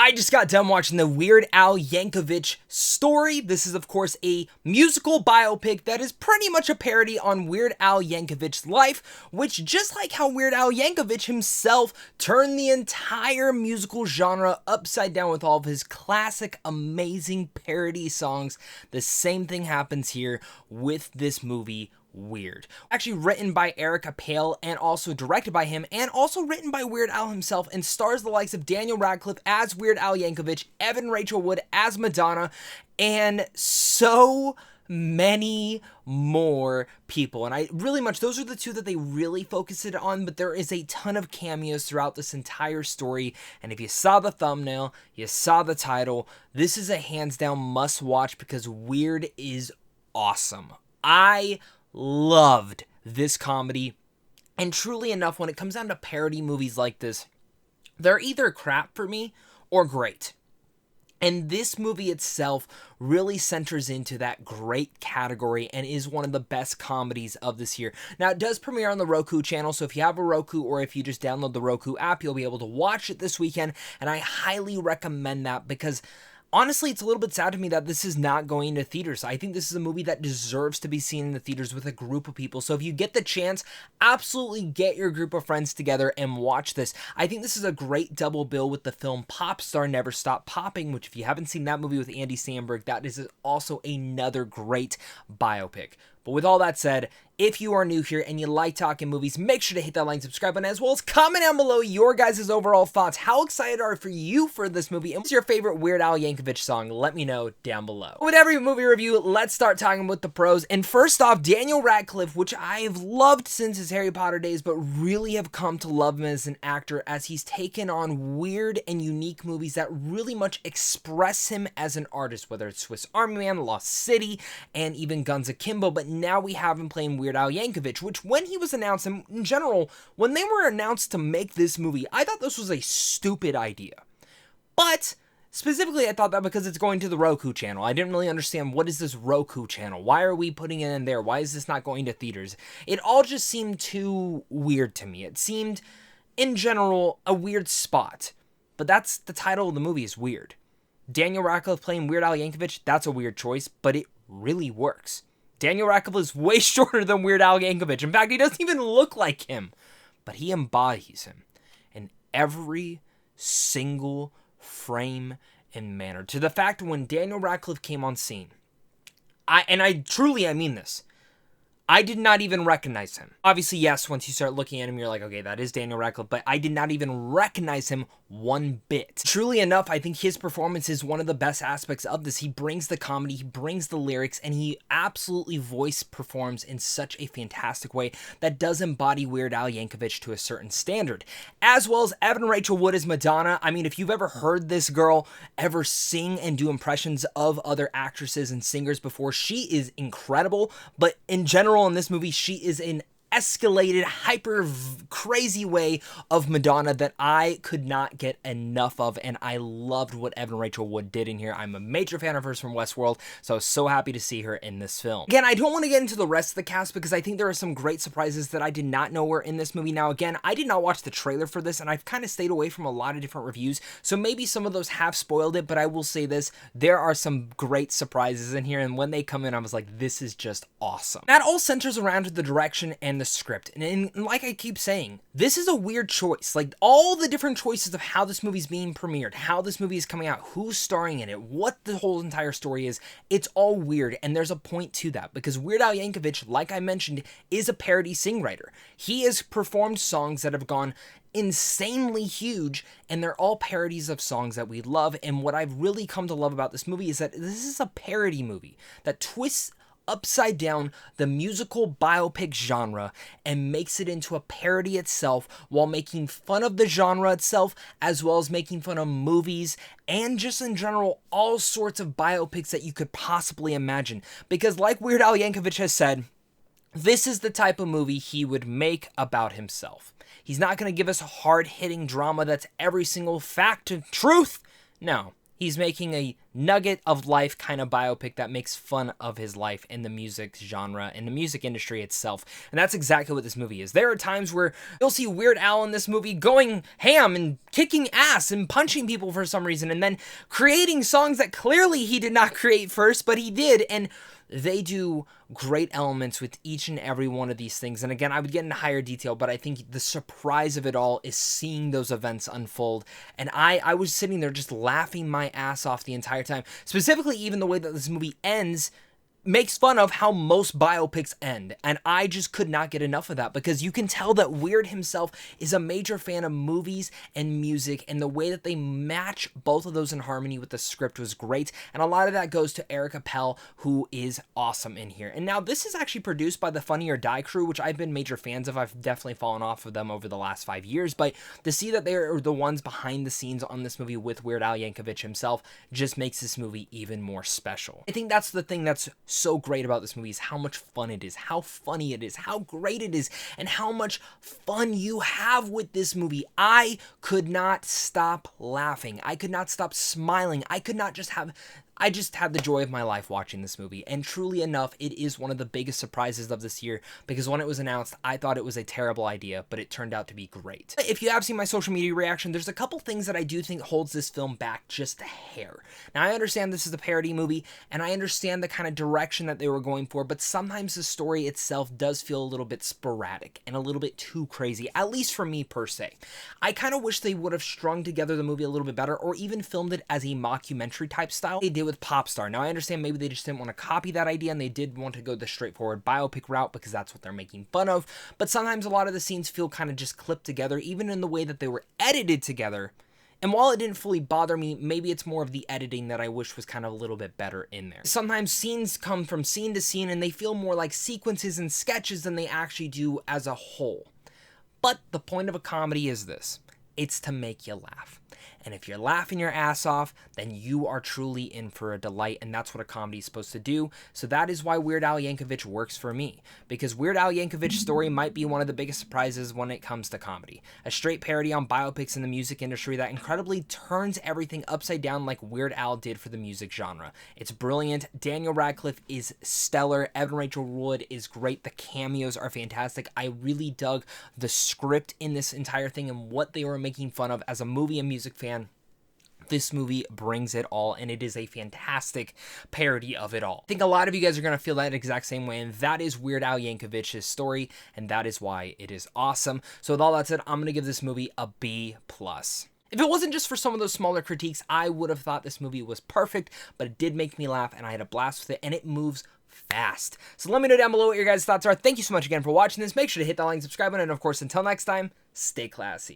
I just got done watching the Weird Al Yankovic Story. This is, of course, a musical biopic that is pretty much a parody on Weird Al Yankovic's life, which, just like how Weird Al Yankovic himself turned the entire musical genre upside down with all of his classic, amazing parody songs, the same thing happens here with this movie, Weird. Actually written by Erica Pale and also directed by him, and also written by Weird Al himself, and stars the likes of Daniel Radcliff as Weird Al Yankovic, Evan Rachel Wood as Madonna, and so many more people. And I really much, those are the two that they really focus it on, but there is a ton of cameos throughout this entire story. And if you saw the thumbnail, you saw the title, this is a hands down must watch because Weird is awesome. I loved this comedy, and truly enough, when it comes down to parody movies like this, they're either crap for me or great. And this movie itself really centers into that great category and is one of the best comedies of this year. Now, it does premiere on the Roku channel, so if you have a Roku or if you just download the Roku app, you'll be able to watch it this weekend, and I highly recommend that because honestly, it's a little bit sad to me that this is not going to theaters. I think this is a movie that deserves to be seen in the theaters with a group of people. So if you get the chance, absolutely get your group of friends together and watch this. I think this is a great double bill with the film Pop Star Never Stop Popping, which if you haven't seen that movie with Andy Samberg, that is also another great biopic. But with all that said, if you are new here and you like talking movies, make sure to hit that like and subscribe button, as well as comment down below your guys' overall thoughts. How excited are you for this movie? And what's your favorite Weird Al Yankovic song? Let me know down below. With every movie review, let's start talking about the pros. And first off, Daniel Radcliff, which I have loved since his Harry Potter days, but really have come to love him as an actor as he's taken on weird and unique movies that really much express him as an artist, whether it's Swiss Army Man, Lost City, and even Guns Akimbo. But now we have him playing Weird Al Yankovic, which when he was announced, and in general, when they were announced to make this movie, I thought this was a stupid idea. But specifically, I thought that because it's going to the Roku channel. I didn't really understand, what is this Roku channel? Why are we putting it in there? Why is this not going to theaters? It all just seemed too weird to me. It seemed, in general, a weird spot. But that's the title of the movie, is Weird. Daniel Radcliffe playing Weird Al Yankovic, that's a weird choice, but it really works. Daniel Radcliffe is way shorter than Weird Al Yankovic. In fact, he doesn't even look like him, but he embodies him in every single frame and manner. To the fact when Daniel Radcliffe came on scene, I mean this, I did not even recognize him. Obviously, yes, once you start looking at him, you're like, okay, that is Daniel Radcliffe, but I did not even recognize him one bit. Truly enough, I think his performance is one of the best aspects of this. He brings the comedy, he brings the lyrics, and he absolutely voice performs in such a fantastic way that does embody Weird Al Yankovic to a certain standard. As well as Evan Rachel Wood as Madonna. I mean, if you've ever heard this girl ever sing and do impressions of other actresses and singers before, she is incredible, but in general, in this movie, she is an escalated, hyper crazy way of Madonna that I could not get enough of, and I loved what Evan Rachel Wood did in here. I'm a major fan of hers from Westworld, so I was so happy to see her in this film. Again, I don't want to get into the rest of the cast because I think there are some great surprises that I did not know were in this movie. Now, again, I did not watch the trailer for this, and I've kind of stayed away from a lot of different reviews, so maybe some of those have spoiled it, but I will say this, there are some great surprises in here, and when they come in, I was like, this is just awesome. That all centers around the direction and the script, and like I keep saying, this is a weird choice. Like, all the different choices of how this movie's being premiered, how this movie is coming out, who's starring in it, what the whole entire story is, it's all weird, and there's a point to that, because Weird Al Yankovic, like I mentioned, is a parody songwriter. He has performed songs that have gone insanely huge, and they're all parodies of songs that we love, and what I've really come to love about this movie is that this is a parody movie that twists upside down the musical biopic genre and makes it into a parody itself while making fun of the genre itself, as well as making fun of movies and just in general all sorts of biopics that you could possibly imagine. Because like Weird Al Yankovic has said, this is the type of movie he would make about himself. He's not going to give us a hard-hitting drama that's every single fact and truth. No. He's making a nugget of life kind of biopic that makes fun of his life in the music genre and the music industry itself. And that's exactly what this movie is. There are times where you'll see Weird Al in this movie going ham and kicking ass and punching people for some reason, and then creating songs that clearly he did not create first, but he did. And they do great elements with each and every one of these things. And again, I would get into higher detail, but I think the surprise of it all is seeing those events unfold. And I was sitting there just laughing my ass off the entire time. Specifically, even the way that this movie ends makes fun of how most biopics end, and I just could not get enough of that, because you can tell that Weird himself is a major fan of movies and music, and the way that they match both of those in harmony with the script was great, and a lot of that goes to Eric Appel, who is awesome in here. And now this is actually produced by the Funny or Die crew, which I've been major fans of. I've definitely fallen off of them over the last 5 years, but to see that they are the ones behind the scenes on this movie with Weird Al Yankovic himself just makes this movie even more special. I think that's the thing that's so great about this movie, is how much fun it is, how funny it is, how great it is, and how much fun you have with this movie. I could not stop laughing. I could not stop smiling. I just had the joy of my life watching this movie, and truly enough, it is one of the biggest surprises of this year, because when it was announced, I thought it was a terrible idea, but it turned out to be great. If you have seen my social media reaction, there's a couple things that I do think holds this film back just a hair. Now, I understand this is a parody movie, and I understand the kind of direction that they were going for, but sometimes the story itself does feel a little bit sporadic and a little bit too crazy, at least for me per se. I kind of wish they would have strung together the movie a little bit better, or even filmed it as a mockumentary type style they did with Popstar. Now, I understand maybe they just didn't want to copy that idea, and they did want to go the straightforward biopic route because that's what they're making fun of, but sometimes a lot of the scenes feel kind of just clipped together, even in the way that they were edited together. And while it didn't fully bother me, maybe it's more of the editing that I wish was kind of a little bit better in there. Sometimes scenes come from scene to scene, and they feel more like sequences and sketches than they actually do as a whole. But the point of a comedy is this: it's to make you laugh. And if you're laughing your ass off, then you are truly in for a delight, and that's what a comedy is supposed to do. So that is why Weird Al Yankovic works for me, because Weird Al Yankovic Story might be one of the biggest surprises when it comes to comedy. A straight parody on biopics in the music industry that incredibly turns everything upside down like Weird Al did for the music genre. It's brilliant. Daniel Radcliff is stellar. Evan Rachel Wood is great. The cameos are fantastic. I really dug the script in this entire thing and what they were making fun of. As a movie and music fan, this movie brings it all, and it is a fantastic parody of it all. I think a lot of you guys are going to feel that exact same way, and that is Weird Al Yankovic's Story, and that is why it is awesome. So with all that said, I'm going to give this movie a B+. If it wasn't just for some of those smaller critiques, I would have thought this movie was perfect, but it did make me laugh, and I had a blast with it, and it moves fast. So let me know down below what your guys' thoughts are. Thank you so much again for watching this. Make sure to hit that like and subscribe button, and of course, until next time, stay classy.